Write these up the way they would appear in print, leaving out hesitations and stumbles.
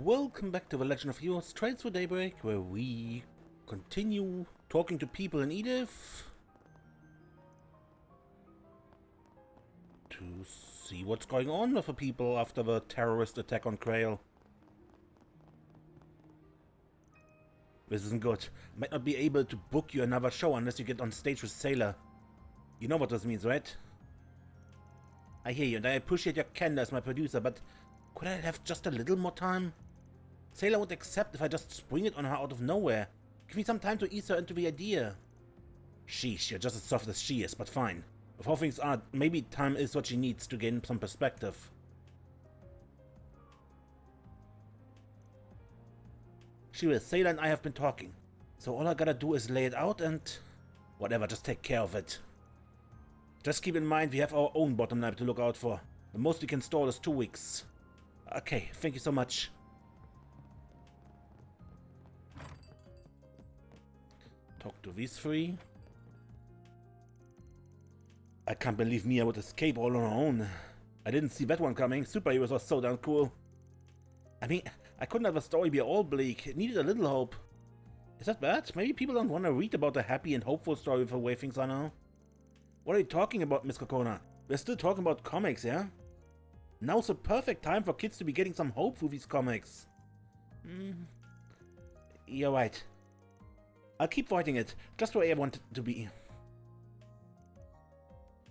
Welcome back to the Legend of Heroes Trails for Daybreak, where we continue talking to people in Edith to see what's going on with the people after the terrorist attack on Krail. This isn't good. I might not be able to book you another show unless you get on stage with Sailor. You know what this means, right? I hear you, and I appreciate your candor as my producer, but could I have just a little more time? Sailor would accept if I just spring it on her out of nowhere. Give me some time to ease her into the idea. Sheesh, you're just as soft as she is, but fine. With how things are, maybe time is what she needs to gain some perspective. She will. Sailor and I have been talking. So all I gotta do is lay it out and... whatever, just take care of it. Just keep in mind we have our own bottom line to look out for. The most we can stall is 2 weeks. Okay, thank you so much. Talk to these three. I can't believe Mia would escape all on her own. I didn't see that one coming. Superheroes are so damn cool. I mean, I couldn't have a story be all bleak. It needed a little hope. Is that bad? Maybe people don't want to read about a happy and hopeful story for the way things are now. What are you talking about, Miss Kokona? We're still talking about comics, yeah? Now's the perfect time for kids to be getting some hope through these comics. You're right. I'll keep fighting it, just where I want it to be.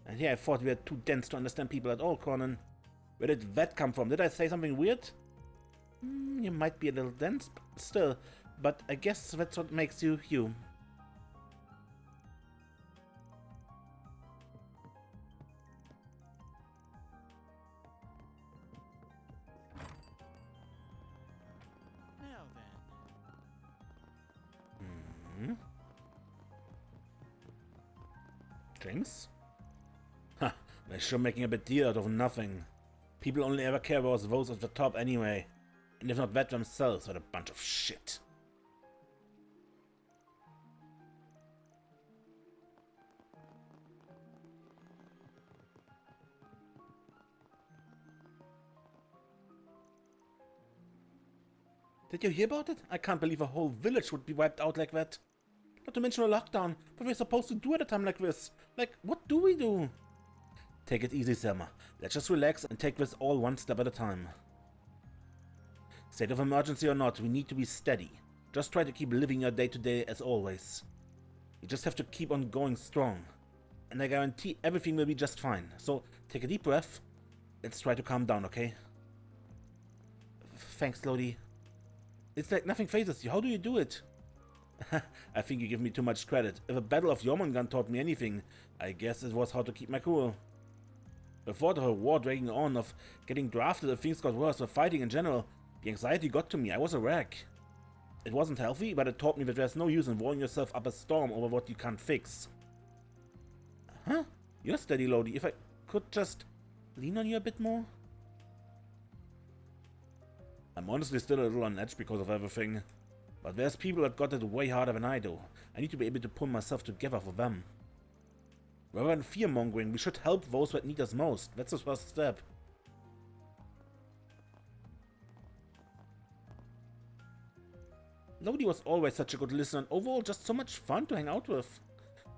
And yeah, I thought we were too dense to understand people at all, Conan. Where did that come from? Did I say something weird? You might be a little dense, still, but I guess that's what makes you you. Now then. Drinks? Ha! They're sure making a big deal out of nothing. People only ever care about those at the top anyway. And if not that themselves, what a bunch of shit. Did you hear about it? I can't believe a whole village would be wiped out like that. Not to mention a lockdown. What we're supposed to do at a time like this. Like, what do we do? Take it easy, Selma. Let's just relax and take this all one step at a time. State of emergency or not, we need to be steady. Just try to keep living your day-to-day as always. You just have to keep on going strong. And I guarantee everything will be just fine. So, take a deep breath. Let's try to calm down, okay? Thanks, Lodi. It's like nothing phases you. How do you do it? I think you give me too much credit. If a battle of Jormungand taught me anything, I guess it was how to keep my cool. The thought of a war dragging on, of getting drafted if things got worse, of fighting in general, the anxiety got to me. I was a wreck. It wasn't healthy, but it taught me that there's no use in worrying yourself up a storm over what you can't fix. Huh? You're steady, Lodi. If I could just lean on you a bit more? I'm honestly still a little on edge because of everything. But there's people that got it way harder than I do. I need to be able to pull myself together for them. Rather than fear-mongering, we should help those that need us most. That's the first step. Lodi was always such a good listener and overall just so much fun to hang out with.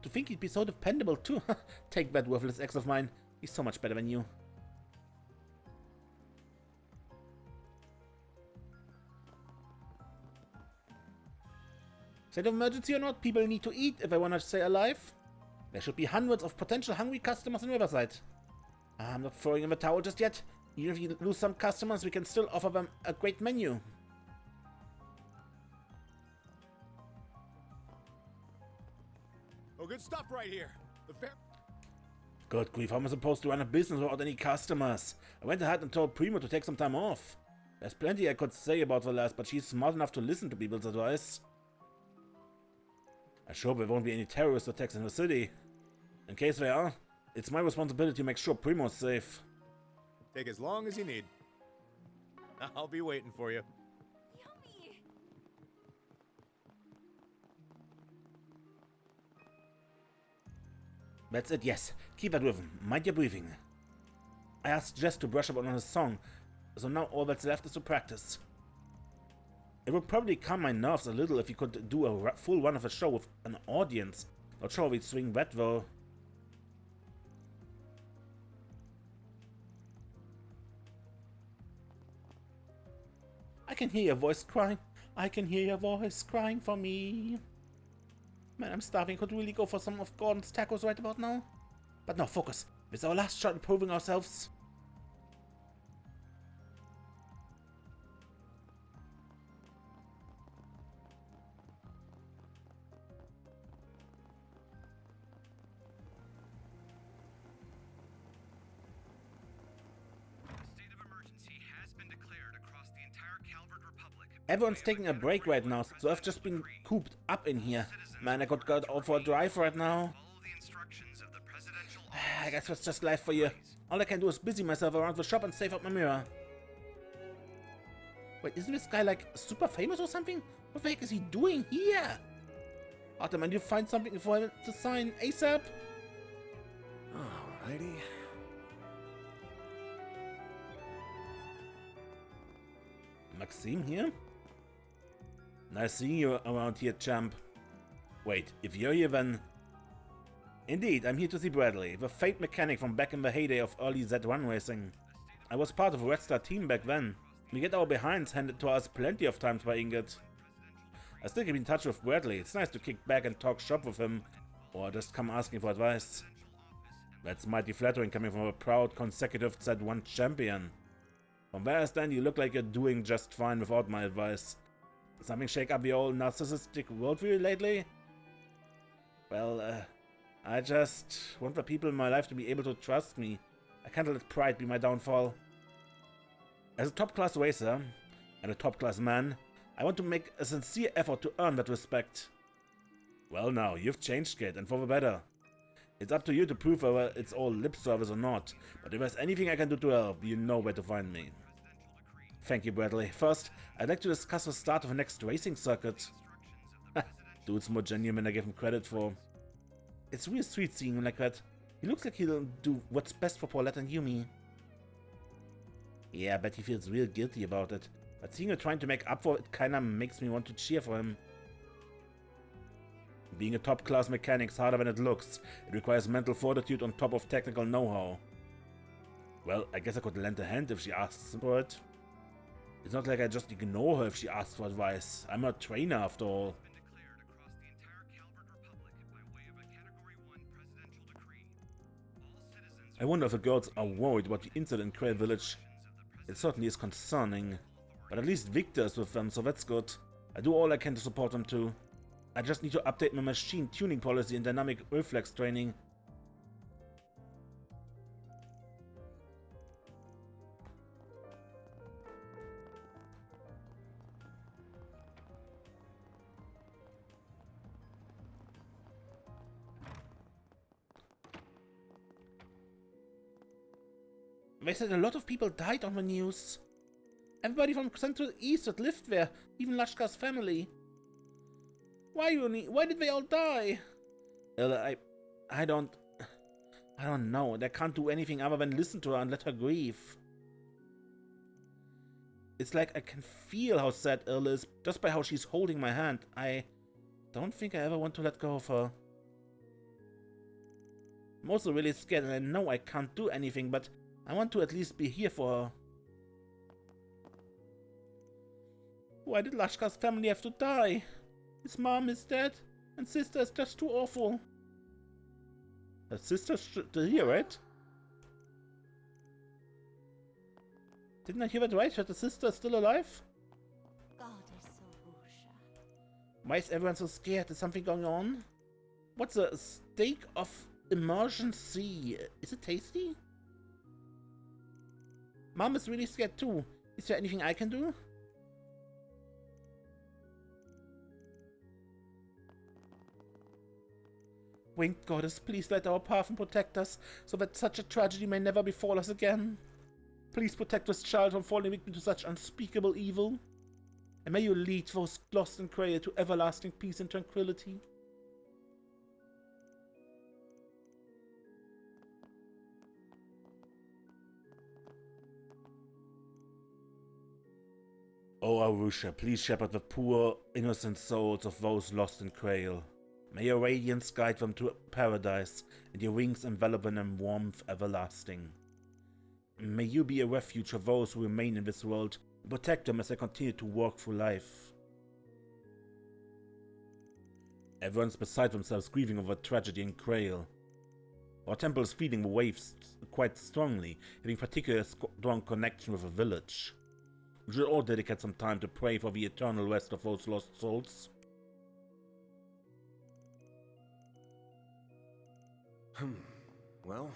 To think he'd be so dependable too. Take that worthless ex of mine. He's so much better than you. State of emergency or not, people need to eat if I want to stay alive. There should be hundreds of potential hungry customers in Riverside. I'm not throwing in the towel just yet. Even if you lose some customers, we can still offer them a great menu. Oh, good stuff right here. The fair. Good grief, how am I supposed to run a business without any customers? I went ahead and told Primo to take some time off. There's plenty I could say about the last, but she's smart enough to listen to people's advice. I sure hope there won't be any terrorist attacks in the city. In case there are, it's my responsibility to make sure Primo's safe. Take as long as you need. I'll be waiting for you. Yummy! That's it, yes. Keep that rhythm. Mind your breathing. I asked Jess to brush up on his song, so now all that's left is to practice. It would probably calm my nerves a little if he could do a full run of a show with an audience. Not sure we'd swing that though. I can hear your voice crying. I can hear your voice crying for me. Man, I'm starving. Could really go for some of Gordon's tacos right about now. But no, focus. It's our last shot at proving ourselves. Everyone's taking a break right now, so I've just been cooped up in here. Man, I got out for a drive right now. I guess that's just life for you. All I can do is busy myself around the shop and save up my mirror. Wait, isn't this guy like super famous or something? What the heck is he doing here? Arthur, man, you find something for him to sign ASAP? Alrighty. Maxime here? Nice seeing you around here, champ. Wait, if you're here then... Indeed, I'm here to see Bradley, the famed mechanic from back in the heyday of early Z1 racing. I was part of a Red Star team back then. We get our behinds handed to us plenty of times by Ingrid. I still keep in touch with Bradley. It's nice to kick back and talk shop with him, or just come asking for advice. That's mighty flattering coming from a proud consecutive Z1 champion. From where I stand, you look like you're doing just fine without my advice. Did something shake up your old narcissistic worldview lately? Well, I just want the people in my life to be able to trust me. I can't let pride be my downfall. As a top-class racer and a top-class man, I want to make a sincere effort to earn that respect. Well now, you've changed, kid, and for the better. It's up to you to prove whether it's all lip service or not, but if there's anything I can do to help, you know where to find me. Thank you, Bradley. First, I'd like to discuss the start of the next racing circuit. Dude's more genuine than I give him credit for. It's real sweet seeing him like that. He looks like he'll do what's best for Paulette and Yumi. Yeah, I bet he feels real guilty about it. But seeing her trying to make up for it kinda makes me want to cheer for him. Being a top-class mechanic's harder than it looks. It requires mental fortitude on top of technical know-how. Well, I guess I could lend a hand if she asks for it. It's not like I just ignore her if she asks for advice. I'm her trainer after all. I wonder if the girls are worried about the incident in Quail Village. It certainly is concerning. But at least Victor is with them, so that's good. I do all I can to support them too. I just need to update my machine tuning policy and dynamic reflex training. They said a lot of people died on the news. Everybody from Central East that lived there, even Lashka's family. Why did they all die? I don't know. They can't do anything other than listen to her and let her grieve. It's like I can feel how sad Irla is just by how she's holding my hand. I don't think I ever want to let go of her. I'm also really scared and I know I can't do anything, but I want to at least be here for her. Why did Lashka's family have to die? His mom is dead, and sister is just too awful. Her sister's still here, right? Didn't I hear that right? That the sister is still alive? Why is everyone so scared? Is something going on? What's a steak of emergency? Is it tasty? Mom is really scared too. Is there anything I can do? Winged Goddess, please light our path and protect us, so that such a tragedy may never befall us again. Please protect this child from falling victim to such unspeakable evil. And may you lead those lost in Craia to everlasting peace and tranquility. O Arusha, please shepherd the poor, innocent souls of those lost in Krail. May your radiance guide them to paradise, and your wings envelop them in warmth everlasting. May you be a refuge for those who remain in this world, and protect them as they continue to walk through life. Everyone's beside themselves grieving over tragedy in Krail. Our temple is feeling the waves quite strongly, having particularly strong connection with the village. We should all dedicate some time to pray for the eternal rest of those lost souls. Well...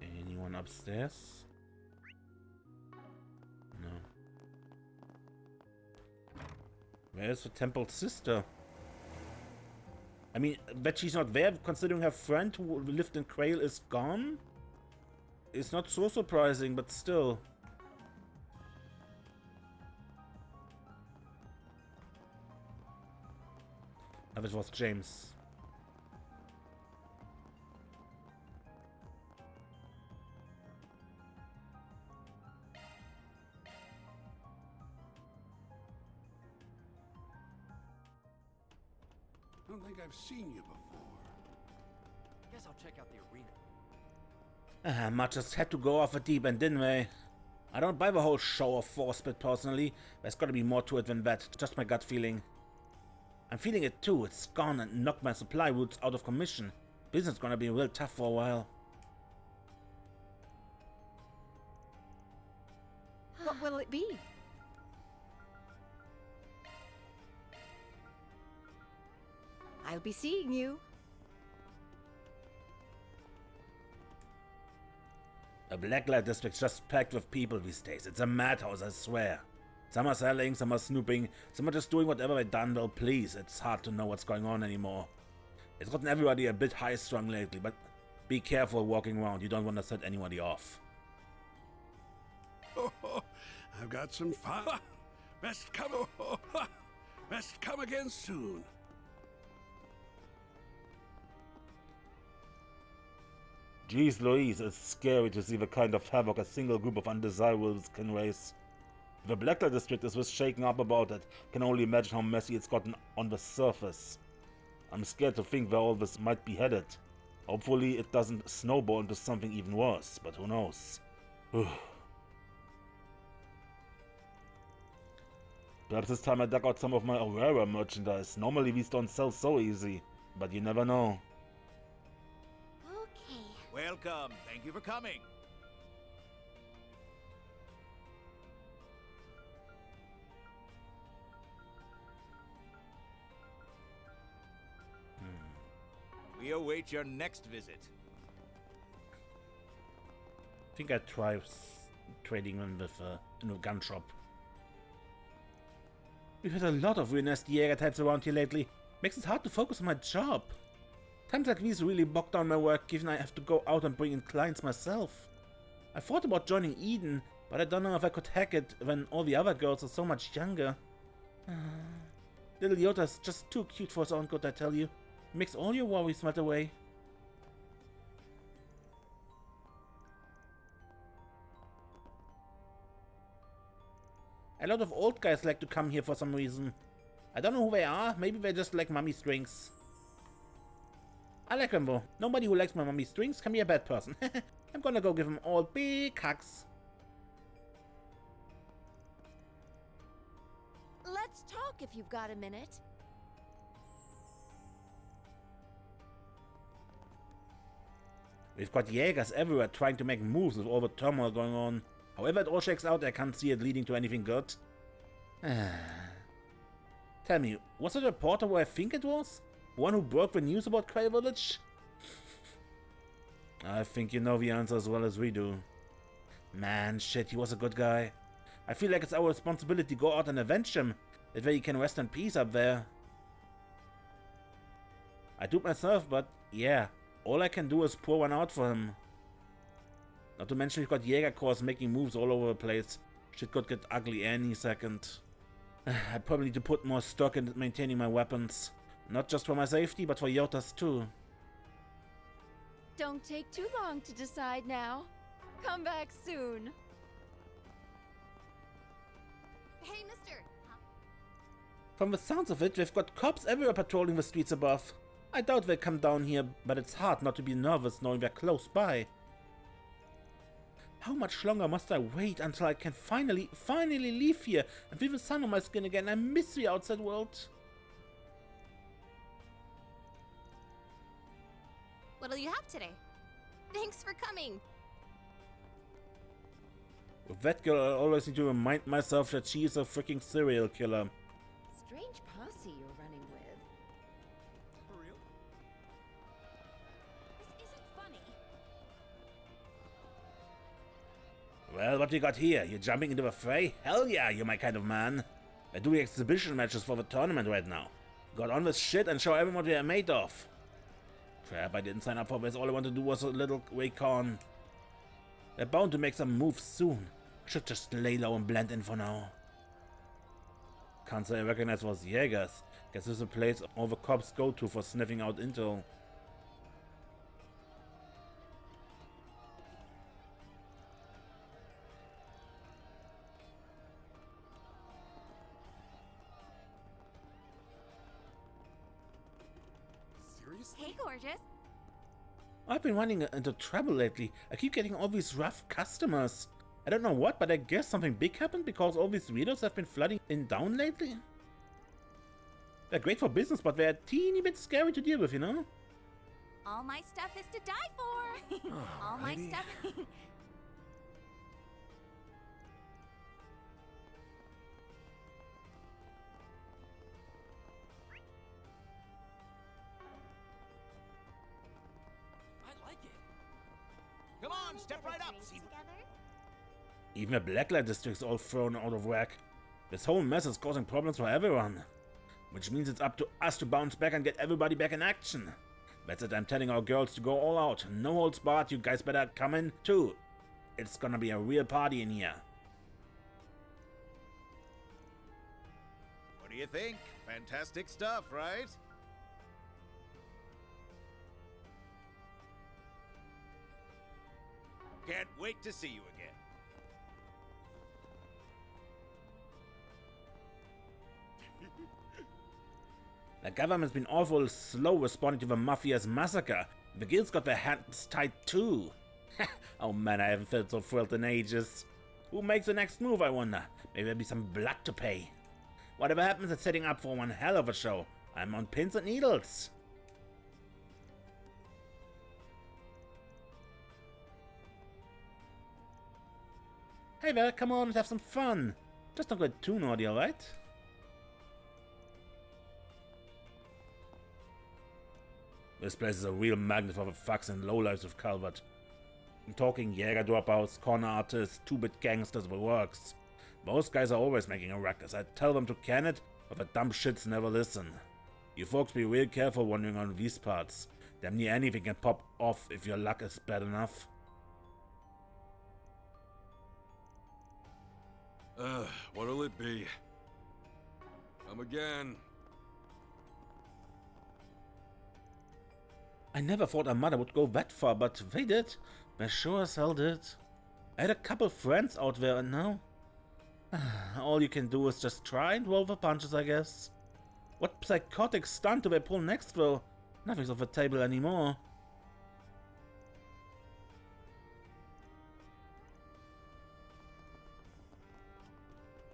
Anyone upstairs? No. Where's the temple's sister? I mean, bet she's not there, considering her friend who lived in Krail is gone? It's not so surprising, but still. Oh, it was James. I don't think I've seen you before. Guess I'll check out the arena. Much just had to go off a deep end, didn't they? I don't buy the whole show of force bit personally. There's gotta be more to it than that. Just my gut feeling. I'm feeling it too. It's gone and knocked my supply routes out of commission. Business is gonna be real tough for a while. What will it be? I'll be seeing you. The Blacklight district's just packed with people these days. It's a madhouse, I swear. Some are selling, some are snooping, some are just doing whatever they damn well please. It's hard to know what's going on anymore. It's gotten everybody a bit high-strung lately, but be careful walking around. You don't want to set anybody off. I've got some fun. Best come again soon. Jeez Louise, it's scary to see the kind of havoc a single group of undesirables can raise. If the Blacklight district is this shaken up about it, I can only imagine how messy it's gotten on the surface. I'm scared to think where all this might be headed. Hopefully it doesn't snowball into something even worse, but who knows. Perhaps this time I dug out some of my Aurora merchandise. Normally these don't sell so easy, but you never know. Okay. Welcome. Thank you for coming. We await your next visit. I think I try trading in with in a gun shop. We've had a lot of real nasty Jäger types around here lately. Makes it hard to focus on my job. Times like these really bog down my work, given I have to go out and bring in clients myself. I thought about joining Eden, but I don't know if I could hack it when all the other girls are so much younger. Little Yota's just too cute for his own good, I tell you. He makes all your worries melt away. A lot of old guys like to come here for some reason. I don't know who they are, maybe they just like mummy strings. I like them though. Nobody who likes my mummy strings can be a bad person. I'm gonna go give them all big hugs. Let's talk if you've got a minute. We've got Jägers everywhere trying to make moves with all the turmoil going on. However it all shakes out, I can't see it leading to anything good. Tell me, was it a reporter who I think it was? The one who broke the news about Krail Village? I think you know the answer as well as we do. Man, shit, he was a good guy. I feel like it's our responsibility to go out and avenge him. That way he can rest in peace up there. I do it myself, but yeah, all I can do is pour one out for him. Not to mention we've got Jäger Corps making moves all over the place. Shit could get ugly any second. I probably need to put more stock in maintaining my weapons. Not just for my safety, but for Yota's too. Don't take too long to decide now. Come back soon. Hey, mister. From the sounds of it, we've got cops everywhere patrolling the streets above. I doubt they'll come down here, but it's hard not to be nervous knowing they're close by. How much longer must I wait until I can finally leave here and feel the sun on my skin again? I miss the outside world. What'll you have today? Thanks for coming. With that girl, I always need to remind myself that she is a freaking serial killer. Strange posse you're running with. For real? This isn't funny. Well, what we got here? You're jumping into the fray? Hell yeah, you're my kind of man. We're doing exhibition matches for the tournament right now. Got on with shit and show everyone what we are made of. Crap, I didn't sign up for this. All I want to do was a little recon. They're bound to make some moves soon. Should just lay low and blend in for now. Can't say I recognize those Jaegers. Guess this is a place all the cops go to for sniffing out intel. Seriously? Hey, gorgeous. I've been running into trouble lately. I keep getting all these rough customers. I don't know what, but I guess something big happened because all these readers have been flooding in town lately. They're great for business, but they're a teeny bit scary to deal with, you know? All my stuff is to die for. All my Alrighty. stuff. I like it. Come on, step right up. See, Even the Blacklight district's all thrown out of whack. This whole mess is causing problems for everyone. Which means it's up to us to bounce back and get everybody back in action. That's it, I'm telling our girls to go all out. No holds barred, you guys better come in too. It's gonna be a real party in here. what do you think? Fantastic stuff, right? Can't wait to see you again. The government's been awful slow responding to the Mafia's massacre. The guilds got their hands tied too. Oh man, I haven't felt so thrilled in ages. Who makes the next move, I wonder? Maybe there'll be some blood to pay. Whatever happens, it's setting up for one hell of a show. I'm on pins and needles. Hey there, come on, let's have some fun. Just don't get too naughty, alright? This place is a real magnet for the fucks and lowlifes of Calvert. I'm talking Jäger dropouts, con artists, 2-bit gangsters, the works. Those guys are always making a ruckus. I tell them to can it, but the dumb shits never listen. You folks be real careful wandering on these parts. Damn near anything can pop off if your luck is bad enough. What'll it be? Come again. I never thought a mother would go that far, but they did. They sure as hell did. I had a couple friends out there and now... all you can do is just try and roll the punches, I guess. What psychotic stunt do they pull next though? Nothing's off the table anymore.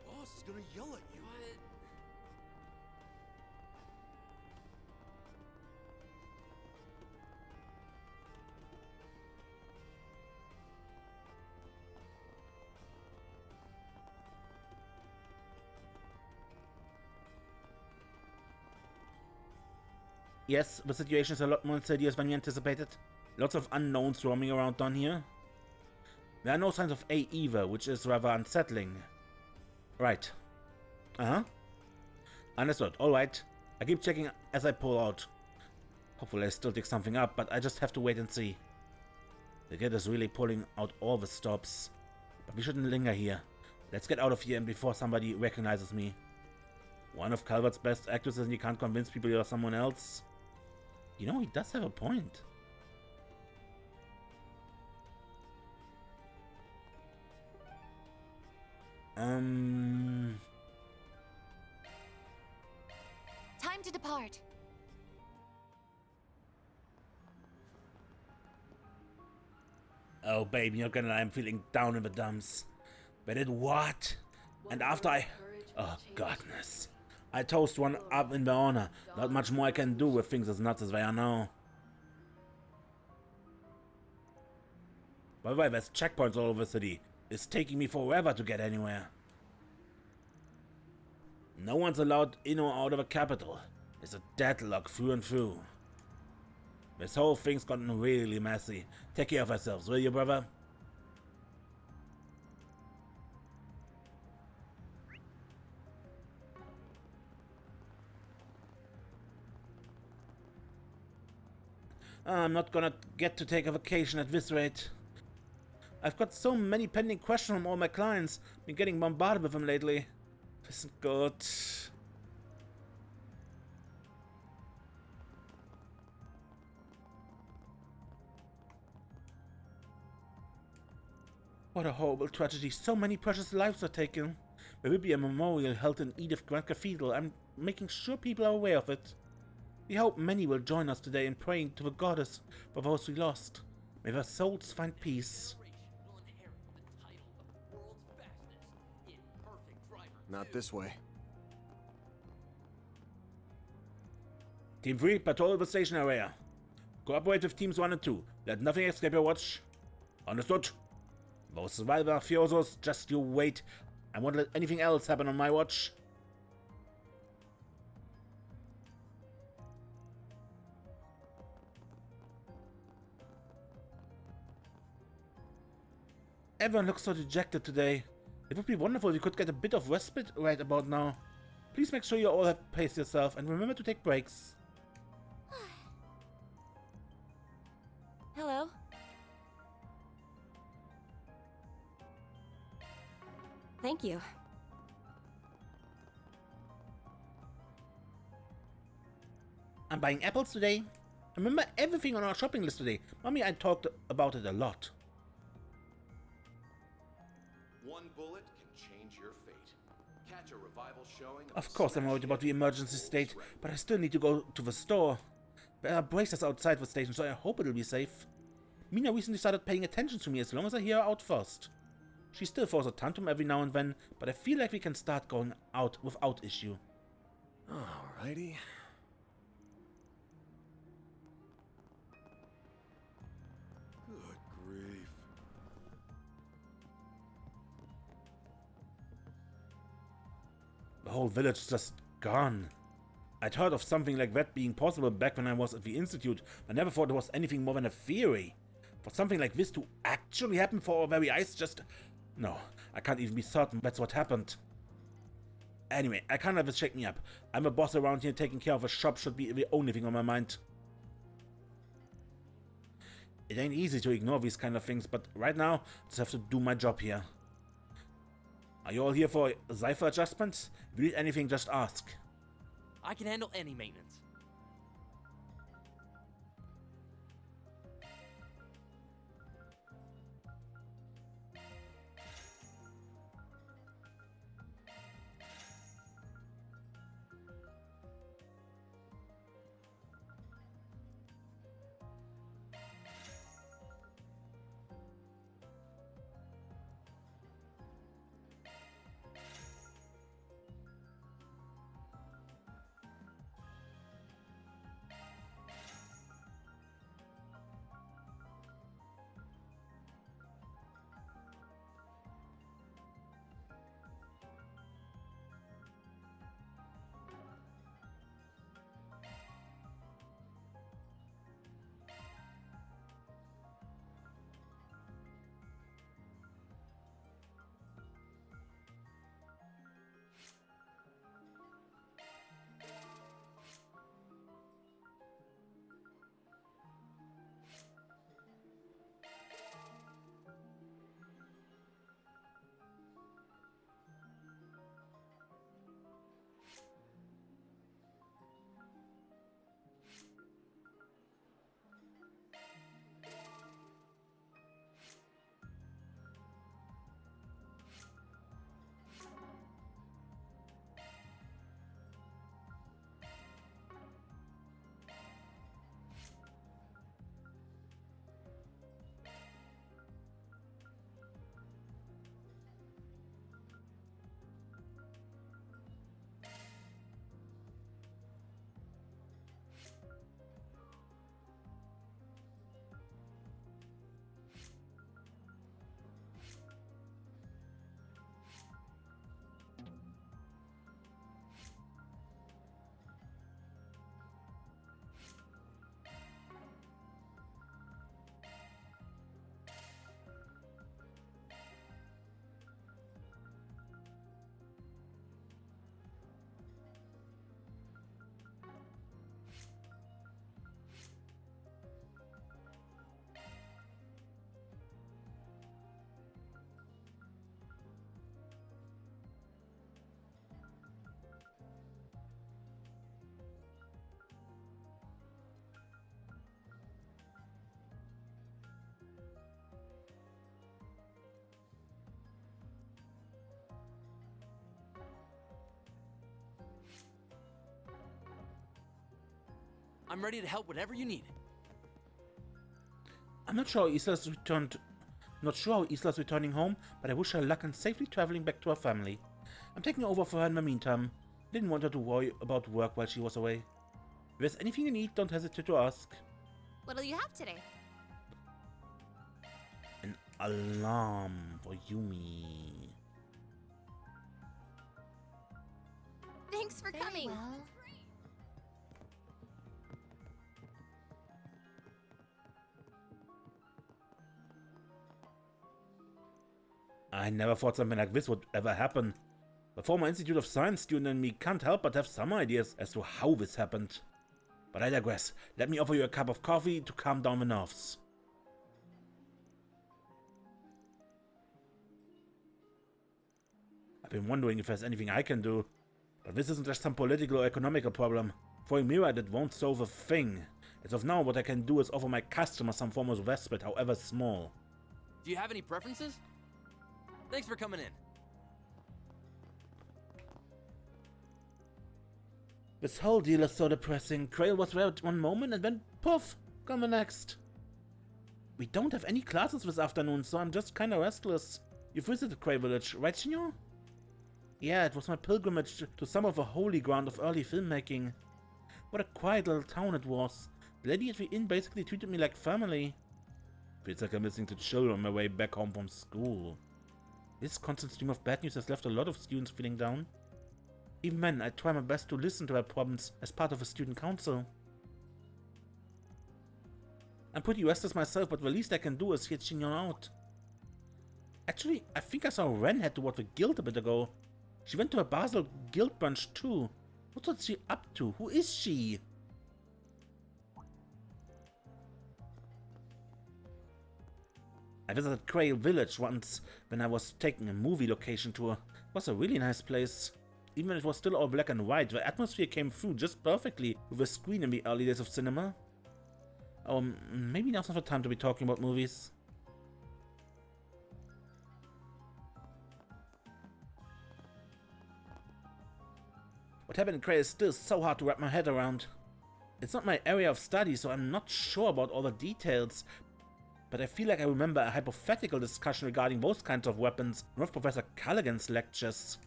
Boss is gonna yell at you. What? Yes, the situation is a lot more insidious than we anticipated. Lots of unknowns roaming around down here. There are no signs of A either, which is rather unsettling. Right. Uh-huh. Understood. Alright. I keep checking as I pull out. Hopefully I still dig something up, but I just have to wait and see. The kid is really pulling out all the stops. But we shouldn't linger here. Let's get out of here and before somebody recognizes me. One of Calvert's best actors and you can't convince people you're someone else. You know, he does have a point. Oh, baby, you're gonna lie, I'm feeling down in the dumps. But it what? And after I... Oh, godness. I toast one up in the honor. Not much more I can do with things as nuts as they are now. By the way, there's checkpoints all over the city. It's taking me forever to get anywhere. No one's allowed in or out of the capital. It's a deadlock through and through. This whole thing's gotten really messy. Take care of yourselves, will you, brother? I'm not gonna get to take a vacation at this rate. I've got so many pending questions from all my clients. Been getting bombarded with them lately. This isn't good. What a horrible tragedy. So many precious lives were taken. There will be a memorial held in Edith Grand Cathedral. I'm making sure people are aware of it. We hope many will join us today in praying to the goddess for those we lost. May their souls find peace. Not this way. Team 3, patrol the station area. Cooperate with Teams 1 and 2. Let nothing escape your watch. Understood? Those survivor mafiosos, just you wait. I won't let anything else happen on my watch. Everyone looks so dejected today. It would be wonderful if you could get a bit of respite right about now. Please make sure you all have pace yourself and remember to take breaks. Hello? Thank you. I'm buying apples today. Remember everything on our shopping list today. Mommy, I talked about it a lot. One bullet can change your fate. Catch a revival showing. Of course I'm worried about the emergency state, but I still need to go to the store. There are braces outside the station, so I hope it'll be safe. Mina recently started paying attention to me as long as I hear her out first. She still throws a tantrum every now and then, but I feel like we can start going out without issue. Alrighty. Good grief. The whole village is just gone. I'd heard of something like that being possible back when I was at the institute, but never thought it was anything more than a theory. For something like this to actually happen for our very eyes, just... No, I can't even be certain that's what happened. Anyway, I can't have this shake me up. I'm a boss around here, taking care of a shop should be the only thing on my mind. It ain't easy to ignore these kind of things, but right now, I just have to do my job here. Are you all here for cipher adjustments? If you need anything, just ask. I can handle any maintenance. I'm ready to help whatever you need. I'm not sure how Isla's returning home, but I wish her luck and safely traveling back to her family. I'm taking over for her in the meantime. Didn't want her to worry about work while she was away. If there's anything you need, don't hesitate to ask. What'll you have today? An alarm for Yumi. Thanks for coming. Well. I never thought something like this would ever happen. The former Institute of Science student in me can't help but have some ideas as to how this happened. But I digress. Let me offer you a cup of coffee to calm down the nerves. I've been wondering if there's anything I can do. But this isn't just some political or economical problem. Throwing mirror at it won't solve a thing. As of now, what I can do is offer my customers some form of respite, however small. Do you have any preferences? Thanks for coming in. This whole deal is so depressing. Krail was there at one moment and then poof, gone the next. We don't have any classes this afternoon, so I'm just kinda restless. You visited Krail Village, right, Shinyo? Yeah, it was my pilgrimage to some of the holy ground of early filmmaking. What a quiet little town it was. The lady at the inn basically treated me like family. Feels like I'm missing to chill on my way back home from school. This constant stream of bad news has left a lot of students feeling down. Even then, I try my best to listen to their problems as part of a student council. I'm pretty restless myself, but the least I can do is hear Shinyon out. Actually, I think I saw Ren head toward the guild a bit ago. She went to a Basel guild brunch too. What was she up to? Who is she? I visited Krail Village once when I was taking a movie location tour. It was a really nice place. Even when it was still all black and white, the atmosphere came through just perfectly with a screen in the early days of cinema. Oh, maybe now's not the time to be talking about movies. What happened in Krail is still so hard to wrap my head around. It's not my area of study, so I'm not sure about all the details. But I feel like I remember a hypothetical discussion regarding those kinds of weapons in one of Professor Callaghan's lectures.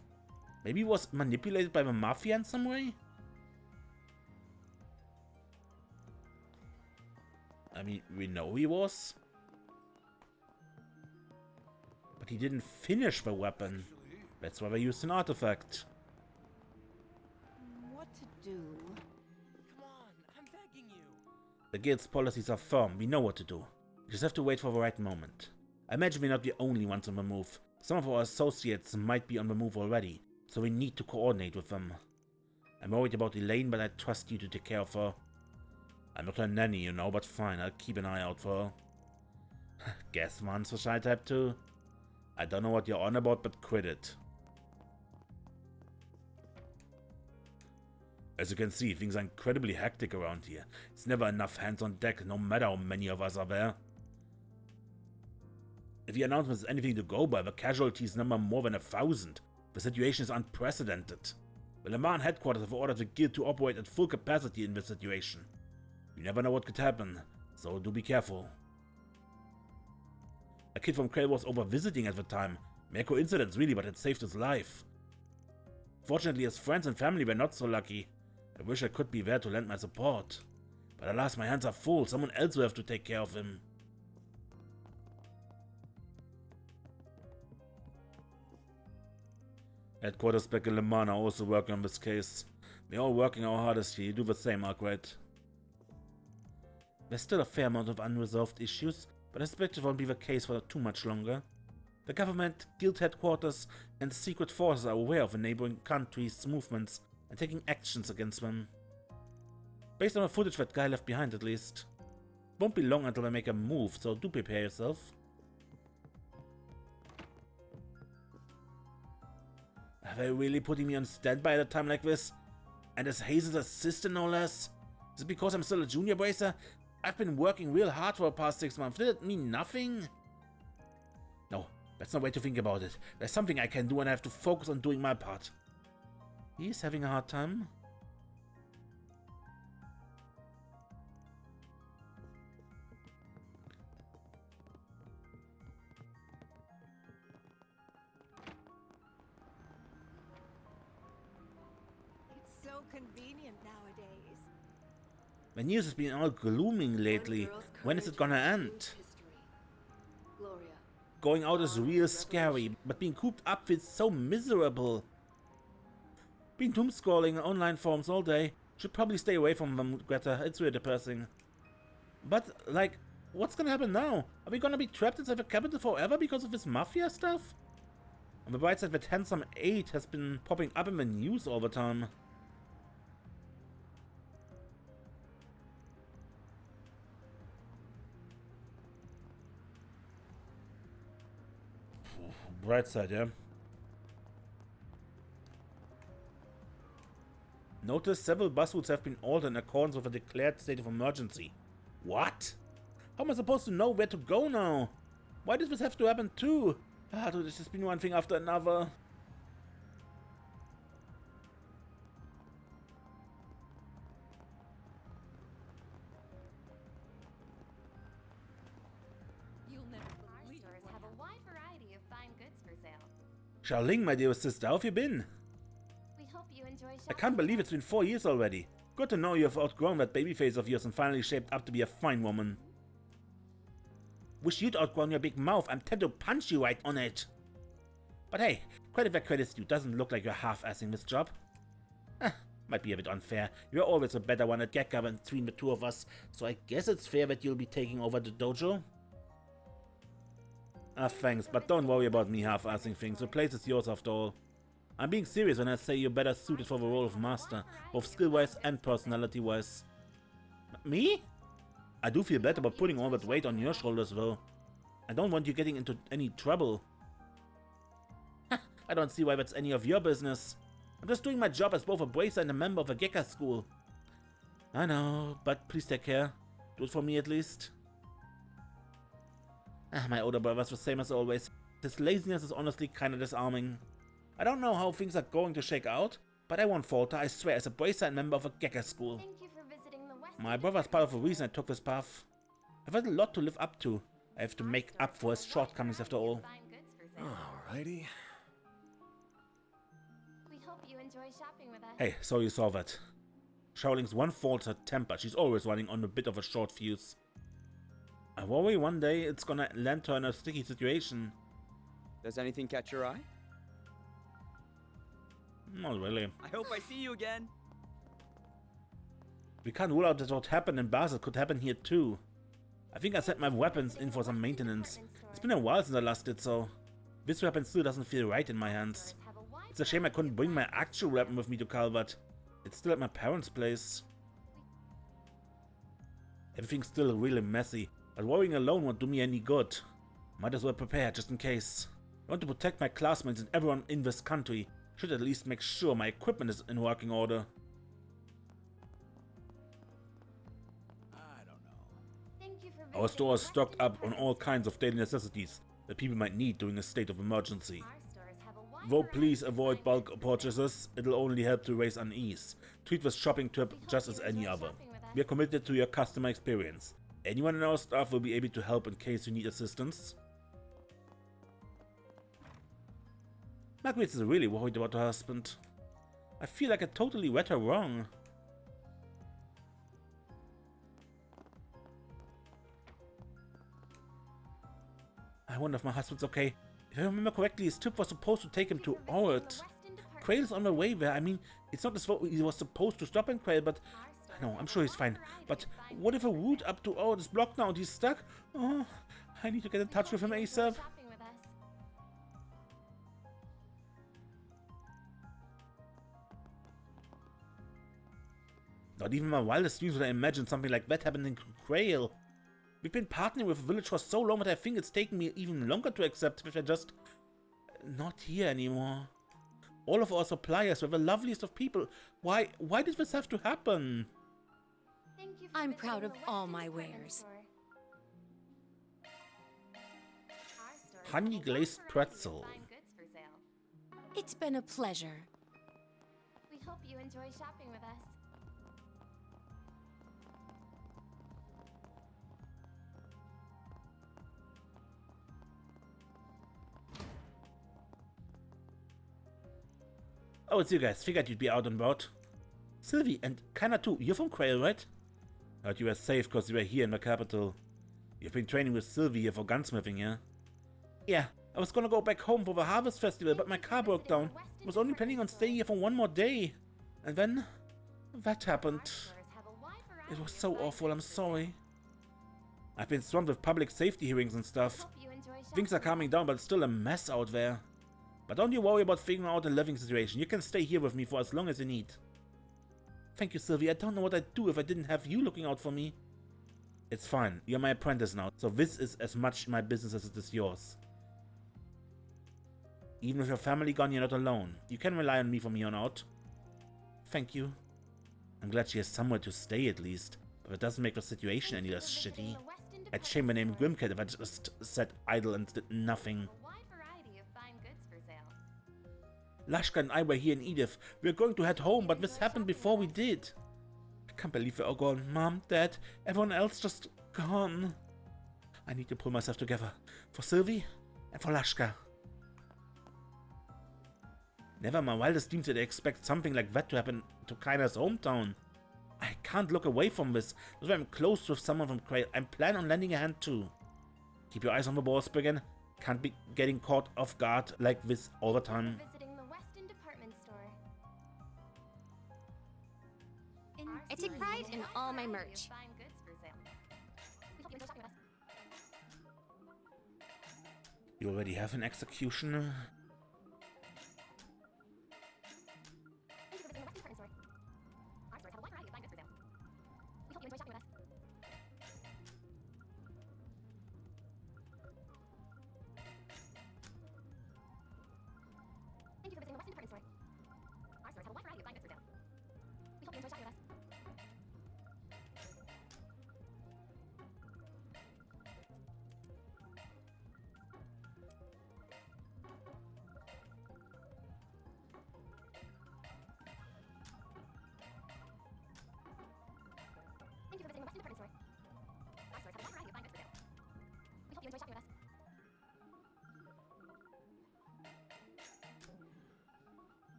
Maybe he was manipulated by the Mafia in some way? I mean, we know he was. But he didn't finish the weapon. That's why they used an artifact. What to do? Come on, I'm begging you. The guild's policies are firm, we know what to do. We just have to wait for the right moment. I imagine we're not the only ones on the move. Some of our associates might be on the move already, so we need to coordinate with them. I'm worried about Elaine, but I trust you to take care of her. I'm not her nanny, you know, but fine, I'll keep an eye out for her. Guess once the shy type too. I don't know what you're on about, but quit it. As you can see, things are incredibly hectic around here. It's never enough hands on deck, no matter how many of us are there. If the announcement is anything to go by, the casualties number more than 1,000. The situation is unprecedented. The Le Mans headquarters have ordered the guild to operate at full capacity in this situation. You never know what could happen, so do be careful. A kid from Krail was over visiting at the time. Mere coincidence really, but it saved his life. Fortunately, his friends and family were not so lucky. I wish I could be there to lend my support. But alas, my hands are full. Someone else will have to take care of him. Headquarters back in Le Mans are also working on this case. We're all working our hardest here. You do the same, Arkwright. There's still a fair amount of unresolved issues, but I suspect it won't be the case for too much longer. The government, guild headquarters, and secret forces are aware of the neighboring countries' movements and taking actions against them. Based on the footage that guy left behind, at least. Won't be long until they make a move, so do prepare yourself. Are they really putting me on standby at a time like this? And as Hazel's assistant, no less? Is it because I'm still a junior bracer? I've been working real hard for the past 6 months. Did it mean nothing? No, that's no way to think about it. There's something I can do and I have to focus on doing my part. He's having a hard time. so convenient nowadays. The news has been all glooming lately. When is it gonna end? Gloria. Going out is real scary, but being cooped up feels so miserable. Been doom scrolling on online forums all day. Should probably stay away from them, Greta. It's really depressing. But, like, what's gonna happen now? Are we gonna be trapped inside the capital forever because of this mafia stuff? On the bright side, that handsome 8 has been popping up in the news all the time. Bright side, yeah. Notice several bus routes have been altered in accordance with a declared state of emergency. What? How am I supposed to know where to go now? Why does this have to happen too? Ah, dude, it's just been one thing after another. You'll never Our believe stores what have a happened. wide variety of fine goods for sale. Xiaoling, my dear sister, how have you been? We hope you enjoy shopping. I can't believe it's been 4 years already. Good to know you have outgrown that baby face of yours and finally shaped up to be a fine woman. Wish you'd outgrown your big mouth. I'm tempted to punch you right on it. But hey, credit where credit's due. Doesn't look like you're half-assing this job. Might be a bit unfair. You're always a better one at Gekka than between the two of us, so I guess it's fair that you'll be taking over the dojo. Ah, thanks, but don't worry about me half-assing things. The place is yours after all. I'm being serious when I say you're better suited for the role of master, both skill-wise and personality-wise. Me? I do feel bad about putting all that weight on your shoulders, though. I don't want you getting into any trouble. I don't see why that's any of your business. I'm just doing my job as both a bracer and a member of a Gekka school. I know, but please take care. Do it for me at least. My older brother's the same as always. His laziness is honestly kinda disarming. I don't know how things are going to shake out, but I won't falter, I swear, as a bracer and member of a Gekka school. Thank you for visiting the West. My brother's part of the reason I took this path. I've had a lot to live up to. I have to make up for his shortcomings after all. Fine goods for sale. Alrighty. We hope you enjoy shopping with us. Hey, so you saw that. Shaoling's one fault's her temper. She's always running on a bit of a short fuse. I worry one day it's gonna land her in a sticky situation. Does anything catch your eye? Not really. I hope I see you again. We can't rule out that what happened in Basel could happen here too. I think I sent my weapons in for some maintenance. It's been a while since I last did so. This weapon still doesn't feel right in my hands. It's a shame I couldn't bring my actual weapon with me to Calvert. It's still at my parents' place. Everything's still really messy, but worrying alone won't do me any good. Might as well prepare just in case. I want to protect my classmates and everyone in this country. Should at least make sure my equipment is in working order. I don't know. Thank you for Our visiting store is the stocked West up on End all Department kinds of daily necessities that people might need during a state of emergency. Store. Our stores have a wide Though variety please of avoid fine bulk goods for sale. purchases, it'll only help to raise unease. Treat this shopping trip just as any other. We are committed to your customer experience. Anyone in our staff will be able to help in case you need assistance. Margaret is really worried about her husband. I feel like I totally read her wrong. I wonder if my husband's okay. If I remember correctly, his trip was supposed to take him to Ort. Quail's on the way there. I mean, it's not as though he was supposed to stop in Quail, but no, I'm sure he's fine. But what if a route up to Ort is blocked now and he's stuck? Oh, I need to get in touch with him ASAP. Not even my wildest dreams would I imagine something like that happening to Quail. We've been partnering with the village for so long that I think it's taken me even longer to accept that they're just not here anymore. All of our suppliers were the loveliest of people. Why did this have to happen? I'm proud of all my wares. Honey glazed pretzel. It's been a pleasure. We hope you enjoy shopping with us. Oh, it's you guys. Figured you'd be out and about. Sylvie, and kinda too, you're from Quail, right? Heard you were safe because you were here in the capital. You've been training with Sylvie here for gunsmithing, yeah? Yeah, I was gonna go back home for the Harvest Festival, but my car broke down. I was only planning on staying here for one more day. And then, that happened. It was so awful, I'm sorry. I've been swamped with public safety hearings and stuff. Things are calming down, but it's still a mess out there. But don't you worry about figuring out a living situation. You can stay here with me for as long as you need. Thank you, Sylvie. I don't know what I'd do if I didn't have you looking out for me. It's fine. You're my apprentice now, so this is as much my business as it is yours. Even with your family gone, you're not alone. You can rely on me from here on out. Thank you. I'm glad she has somewhere to stay at least, but it doesn't make the situation any less shitty. I'd shame my name Grimcat if I just sat idle and did nothing. Lashka and I were here in Edith. We were going to head home, but this happened before we did. I can't believe we're all gone. Mom, Dad, everyone else just gone. I need to pull myself together. For Sylvie and for Lashka. Never in my wildest dreams did I expect something like that to happen to Kaina's hometown. I can't look away from this. That's why I'm close with someone from Quail. I plan on lending a hand too. Keep your eyes on the ball, Spriggan. Can't be getting caught off guard like this all the time. I take pride in all my merch. You already have an executioner?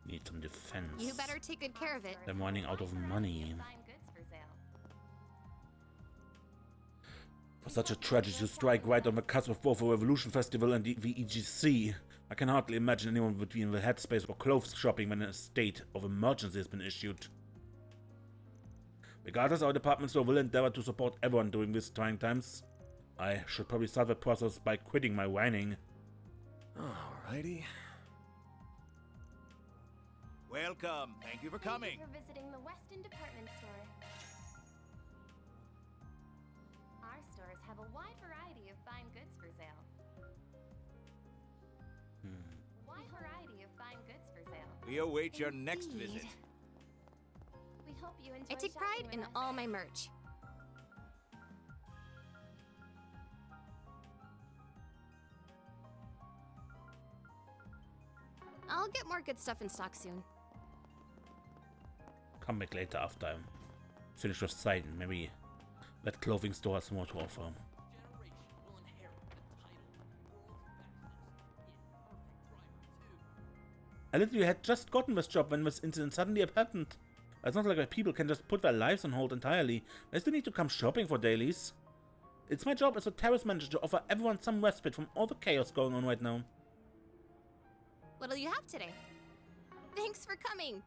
Need some defense. You better take good care of it. I'm running out of money. For such a tragedy to strike right on the cusp of both the Revolution Festival and the EGC, I can hardly imagine anyone would be in the headspace for clothes shopping when a state of emergency has been issued. Regardless, our department store will endeavor to support everyone during these trying times. I should probably start the process by quitting my whining. Alrighty. Welcome. Thank you for coming. Thank you for visiting the Weston department store. Our stores have a wide variety of fine goods for sale. Wide variety of fine goods for sale. We await your next Indeed. visit. We hope you enjoy I take pride shopping in with us. all my merch. I'll get more good stuff in stock soon. Come back later after I'm finished with Sidon. Maybe that clothing store has more to offer. I literally had just gotten this job when this incident suddenly happened. It's not like people can just put their lives on hold entirely. I still need to come shopping for dailies. It's my job as a terrace manager to offer everyone some respite from all the chaos going on right now. What'll you have today? Thanks for coming.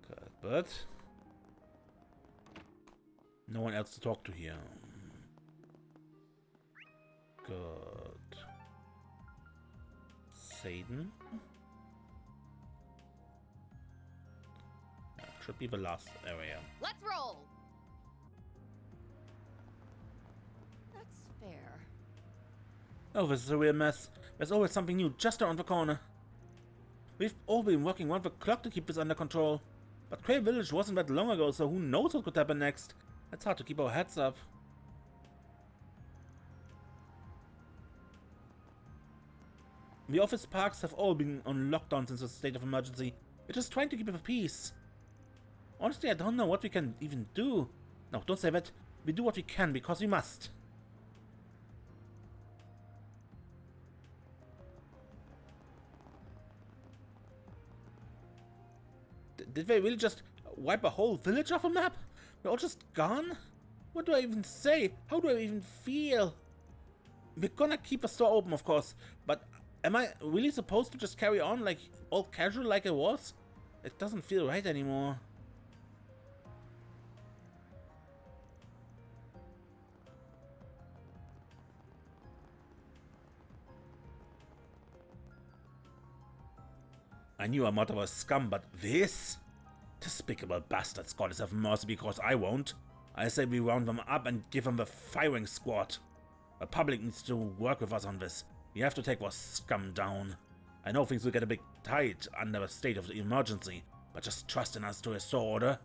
Good, but no one else to talk to here. Good. Sadin? That should be the last area. Let's roll. That's fair. Oh, this is a real mess. There's always something new just around the corner. We've all been working round the clock to keep this under control. But Quail Village wasn't that long ago, so who knows what could happen next. It's hard to keep our heads up. The office parks have all been on lockdown since the state of emergency. We're just trying to keep the peace. Honestly, I don't know what we can even do. No, don't say that. We do what we can because we must. Did they really just wipe a whole village off a map? They're all just gone? What do I even say? How do I even feel? We're gonna keep the store open, of course, but am I really supposed to just carry on like all casual like it was? It doesn't feel right anymore. I knew our mother was scum, but this? Despicable bastards, goddess have mercy, because I won't. I say we round them up and give them the firing squad. The public needs to work with us on this. We have to take those scum down. I know things will get a bit tight under the state of the emergency, but just trust in us to restore order.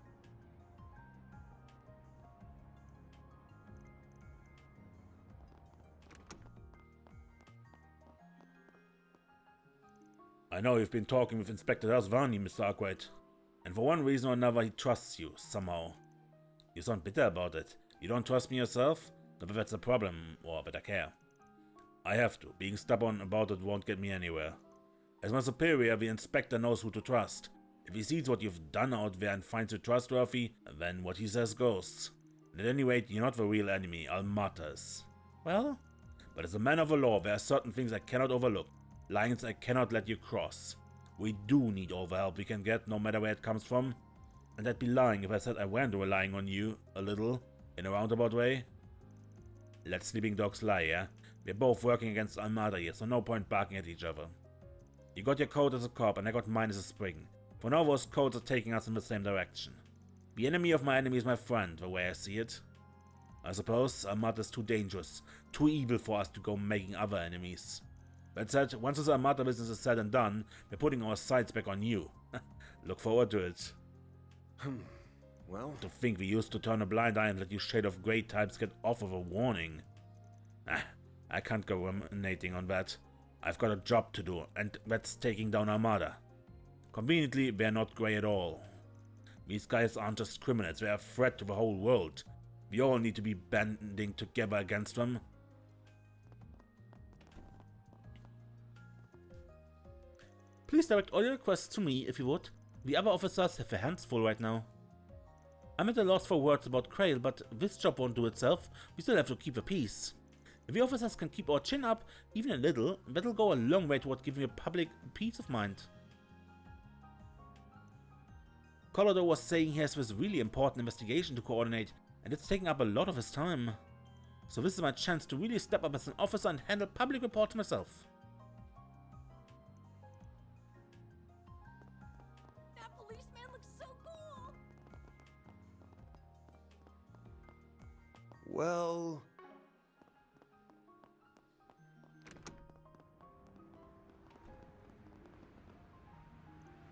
I know you've been talking with Inspector Asvani, Mr. Arkwright, and for one reason or another he trusts you, somehow. You sound bitter about it. You don't trust me yourself? Not that that's a problem, or that I care. I have to. Being stubborn about it won't get me anywhere. As my superior, the Inspector knows who to trust. If he sees what you've done out there and finds you trustworthy, then what he says goes. And at any rate, you're not the real enemy, Almatas. Well, but as a man of the law, there are certain things I cannot overlook. Lines I cannot let you cross. We do need all the help we can get, no matter where it comes from. And I'd be lying if I said I weren't relying on you, a little, in a roundabout way. Let sleeping dogs lie, yeah? We're both working against Almada here, so no point barking at each other. You got your code as a cop, and I got mine as a spring. For now, those codes are taking us in the same direction. The enemy of my enemy is my friend, the way I see it. I suppose Almada's too dangerous, too evil for us to go making other enemies. That said, once this Almada business is said and done, we're putting our sights back on you. Look forward to it. Well, To think we used to turn a blind eye and let you shade of grey types get off with a warning. I can't go ruminating on that. I've got a job to do, and that's taking down Armada. Conveniently, they're not grey at all. These guys aren't just criminals, they're a threat to the whole world. We all need to be banding together against them. Please direct all your requests to me, if you would. The other officers have their hands full right now. I'm at a loss for words about Krail, but this job won't do itself. We still have to keep the peace. If the officers can keep our chin up, even a little, that'll go a long way toward giving the public peace of mind. Colorado was saying he has this really important investigation to coordinate, and it's taking up a lot of his time. So this is my chance to really step up as an officer and handle public reports myself. That policeman looks so cool! well...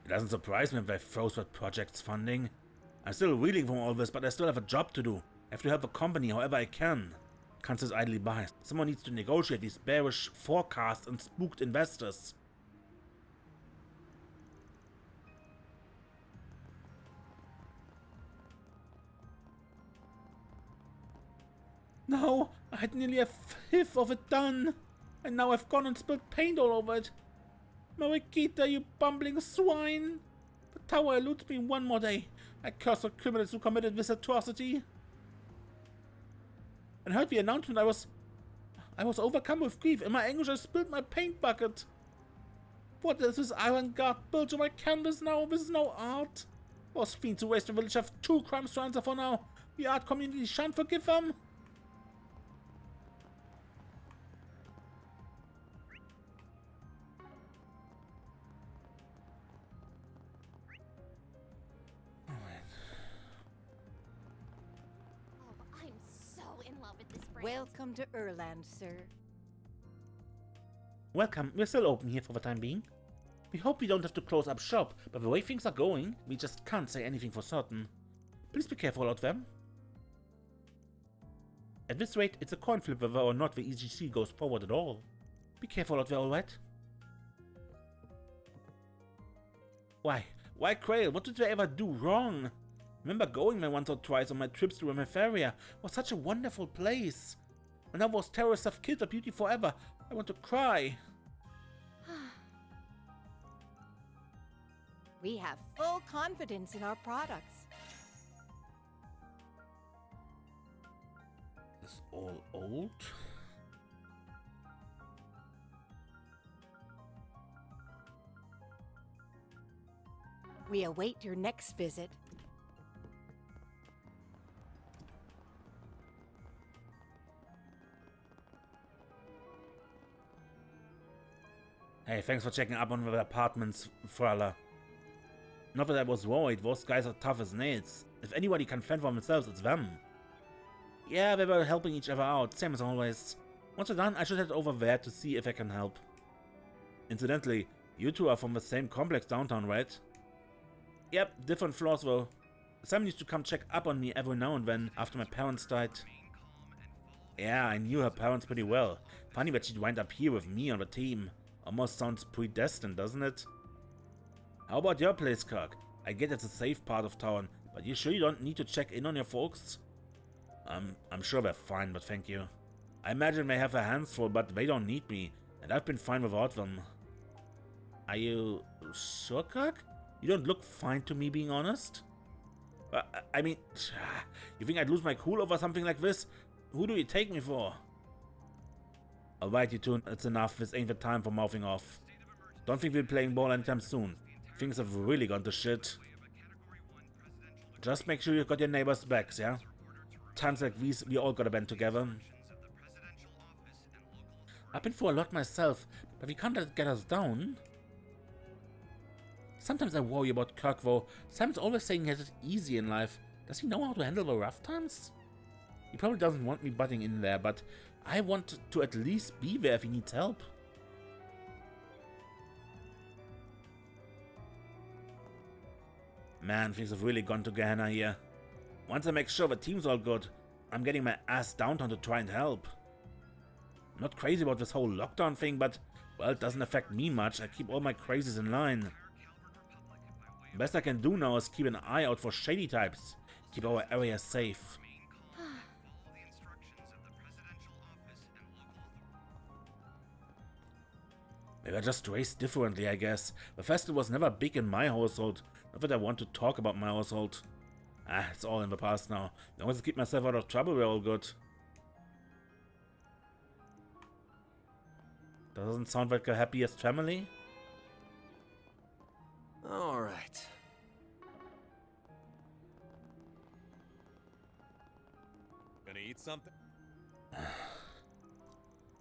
It doesn't surprise me if they froze that project's funding. I'm still reeling from all this, but I still have a job to do. I have to help the company however I can. Can't sit idly by. Someone needs to negotiate these bearish forecasts and spooked investors. No, I had nearly a fifth of it done. And now I've gone and spilled paint all over it. Marikita, you bumbling swine! The tower eludes me one more day. I curse the criminals who committed this atrocity. And heard the announcement, I was overcome with grief. In my anguish, I spilled my paint bucket. What is this avant-garde bilge on my canvas now? This is no art. Those fiends who waste the village have 2 crimes to answer for now. The art community shan't forgive them. I'm so in love with this brand. Welcome to Erland, sir. Welcome, we're still open here for the time being. We hope we don't have to close up shop, but the way things are going, we just can't say anything for certain. Please be careful out there. At this rate, it's a coin flip whether or not the EGC goes forward at all. Be careful out there, alright? Why? Why Krail? What did I ever do wrong? Remember going there once or twice on my trips to Remeferia. It was such a wonderful place. And now those terrorists have killed the beauty forever. I want to cry. We have full confidence in our products. Is all old? We await your next visit. Hey, thanks for checking up on the apartments, Frala. Not that I was worried, those guys are tough as nails. If anybody can fend for themselves, it's them. Yeah, they were helping each other out, same as always. Once we're done, I should head over there to see if I can help. Incidentally, you two are from the same complex downtown, right? Yep, different floors though. Sam used to come check up on me every now and then after my parents died. Yeah, I knew her parents pretty well. Funny that she'd wind up here with me on the team. Almost sounds predestined, doesn't it? How about your place, Kirk? I get it's a safe part of town, but you sure you don't need to check in on your folks? I'm sure they're fine, but thank you. I imagine they have their hands full, but they don't need me, and I've been fine without them. Are you sure, Kirk? You don't look fine to me, being honest. I mean, you think I'd lose my cool over something like this? Who do you take me for? Alright, you two, it's enough. This ain't the time for mouthing off. Don't think we'll be playing ball anytime soon. Things have really gone to shit. Just make sure you've got your neighbors' backs, yeah? Times like these, we all gotta band together. I've been through a lot myself, but we can't let it get us down. Sometimes I worry about Kirk though. Sam's always saying he has it easy in life. Does he know how to handle the rough times? He probably doesn't want me butting in there, but I want to at least be there if he needs help. Man, things have really gone to Gehenna here. Once I make sure the team's all good, I'm getting my ass downtown to try and help. I'm not crazy about this whole lockdown thing, but, well, it doesn't affect me much. I keep all my crazies in line. The best I can do now is keep an eye out for shady types. Keep our area safe. They were just raised differently, I guess. The festival was never big in my household. Not that I want to talk about my household. It's all in the past now. As long as I keep myself out of trouble, we're all good. Doesn't sound like a happiest family. All right. Gonna eat something?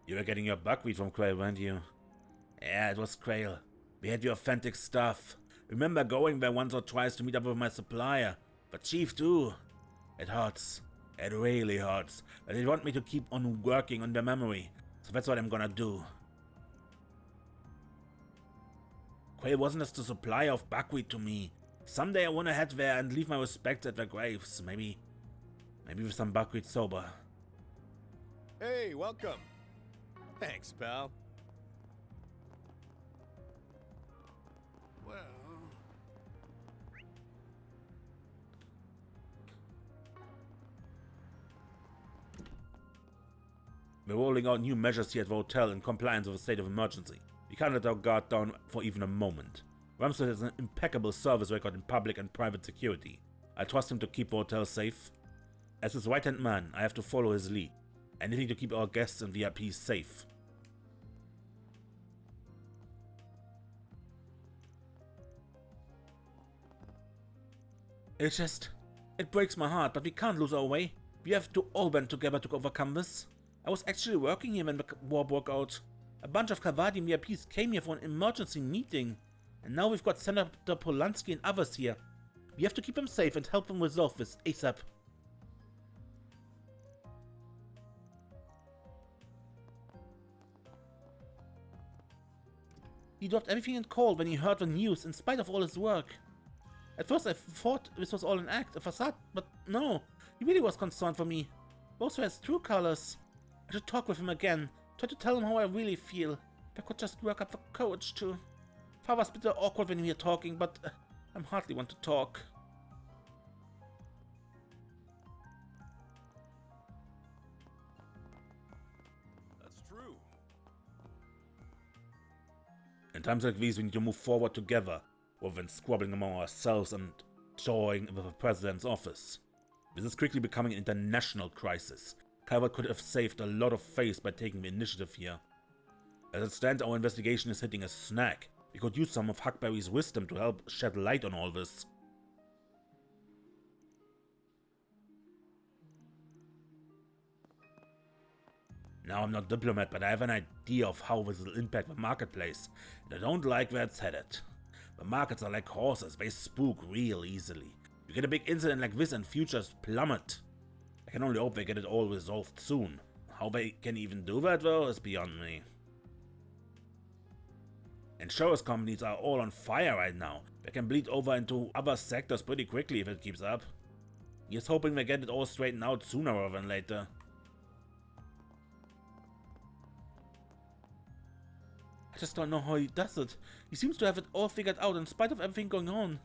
You were getting your buckwheat from Quail, weren't you? Yeah, it was Quail. We had your authentic stuff. Remember going there once or twice to meet up with my supplier. But Chief too. It hurts. It really hurts. But they want me to keep on working on their memory. So that's what I'm gonna do. Quail wasn't just a supplier of buckwheat to me. Someday I wanna head there and leave my respects at their graves. Maybe with some buckwheat sober. Hey, welcome. Thanks, pal. Well, We're rolling out new measures here at the hotel in compliance with a state of emergency. We can't let our guard down for even a moment. Ramsford has an impeccable service record in public and private security. I trust him to keep the hotel safe. As his right-hand man, I have to follow his lead. Anything to keep our guests and VIPs safe. It breaks my heart, but we can't lose our way. We have to all band together to overcome this. I was actually working here when the war broke out. A bunch of Kavadi VIPs came here for an emergency meeting. And now we've got Senator Polanski and others here. We have to keep them safe and help them resolve this ASAP. He dropped everything and called when he heard the news, in spite of all his work. At first I thought this was all an act, a facade, but no, he really was concerned for me. Those were his true colors. I should talk with him again, try to tell him how I really feel. If I could just work up the courage to. Father's a bit awkward when we are talking, but I hardly want to talk. That's true. In times like these, we need to move forward together. rather than squabbling among ourselves and toying with the president's office. This is quickly becoming an international crisis. Calvert could have saved a lot of face by taking the initiative here. As it stands, our investigation is hitting a snag. We could use some of Huckberry's wisdom to help shed light on all this. Now, I'm not diplomat, but I have an idea of how this will impact the marketplace, and I don't like where it's headed. The markets are like horses, they spook real easily. You get a big incident like this and futures plummet. I can only hope they get it all resolved soon. How they can even do that, though, is beyond me. Insurance companies are all on fire right now. They can bleed over into other sectors pretty quickly if it keeps up. He's hoping they get it all straightened out sooner rather than later. I just don't know how he does it. He seems to have it all figured out in spite of everything going on.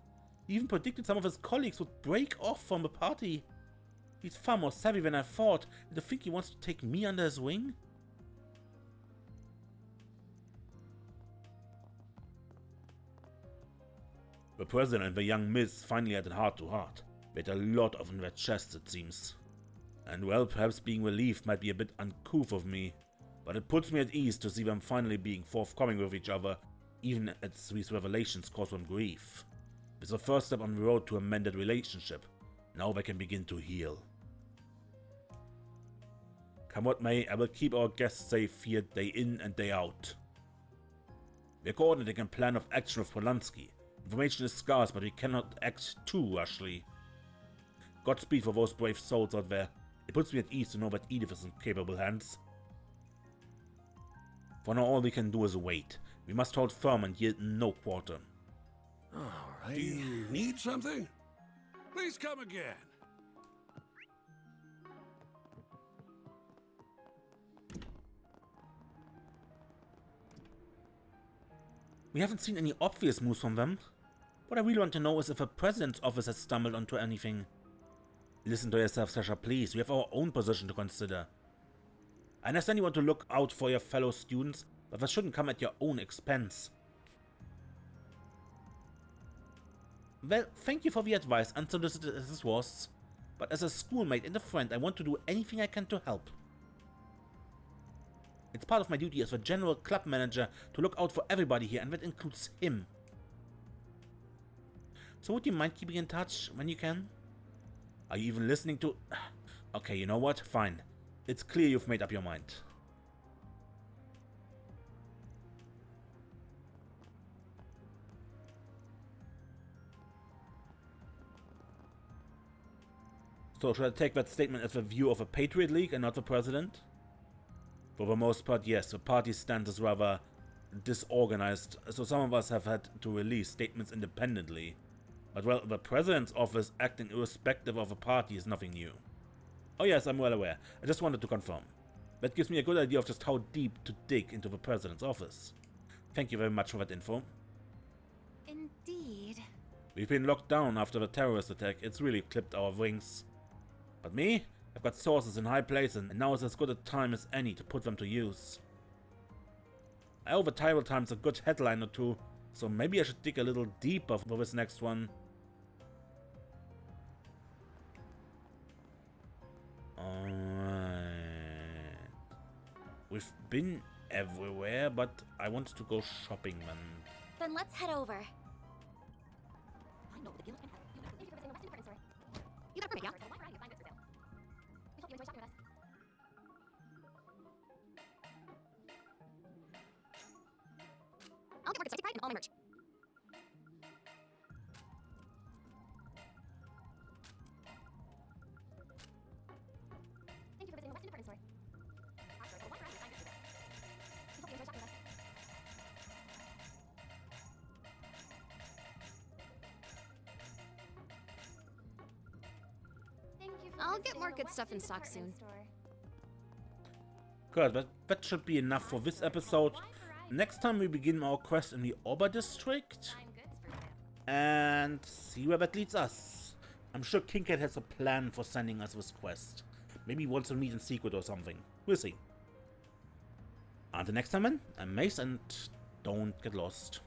He even predicted some of his colleagues would break off from the party. He's far more savvy than I thought, and to think he wants to take me under his wing? The president and the young miss finally had a heart-to-heart. They had a lot of in their chests, it seems. And well, perhaps being relieved might be a bit uncouth of me, but it puts me at ease to see them finally being forthcoming with each other, even as these revelations cause them grief. It's the first step on the road to a mended relationship. Now they can begin to heal. Come what may, I will keep our guests safe here day in and day out. We are coordinating a plan of action with Polanski. Information is scarce, but we cannot act too rashly. Godspeed for those brave souls out there. It puts me at ease to know that Edith is in capable hands. For now, all we can do is wait. We must hold firm and yield no quarter. Alrighty. Do you need something? Please come again. We haven't seen any obvious moves from them. What I really want to know is if the president's office has stumbled onto anything. Listen to yourself, Sasha, please. We have our own position to consider. I understand you want to look out for your fellow students, but that shouldn't come at your own expense. Well, thank you for the advice, unsolicited as this was. But as a schoolmate and a friend, I want to do anything I can to help. It's part of my duty as the general club manager to look out for everybody here, and that includes him. So would you mind keeping in touch when you can? Are you even listening to... Okay, you know what? Fine. It's clear you've made up your mind. So should I take that statement as the view of a Patriot League and not the president? For the most part, yes. The party's stance is rather disorganized, so some of us have had to release statements independently. But well, the president's office acting irrespective of a party is nothing new. Oh yes, I'm well aware. I just wanted to confirm. That gives me a good idea of just how deep to dig into the president's office. Thank you very much for that info. Indeed. We've been locked down after the terrorist attack. It's really clipped our wings. But me? I've got sources in high places, and now is as good a time as any to put them to use. I owe the Tyrell Times a good headline or two, so maybe I should dig a little deeper for this next one. Alright. We've been everywhere, but I want to go shopping then. Then let's head over. I know the deal. Thank you for visiting the Western Department Store. You got a permit, yeah? A wide variety of fine goods for sale. We hope you enjoy shopping with us. I'll get markets, take pride in all my merch. Thank you for visiting the Western Department Store. Our store has a wide variety of fine goods for sale. We hope you enjoy shopping with us. I'll get more good stuff in stock soon. Good, that should be enough for this episode. Next time we begin our quest in the Ober district and see where that leads us. I'm sure Kingcat has a plan for sending us this quest. Maybe he wants to meet in secret or something. We'll see. Until next time, man, I'm Mace and don't get lost.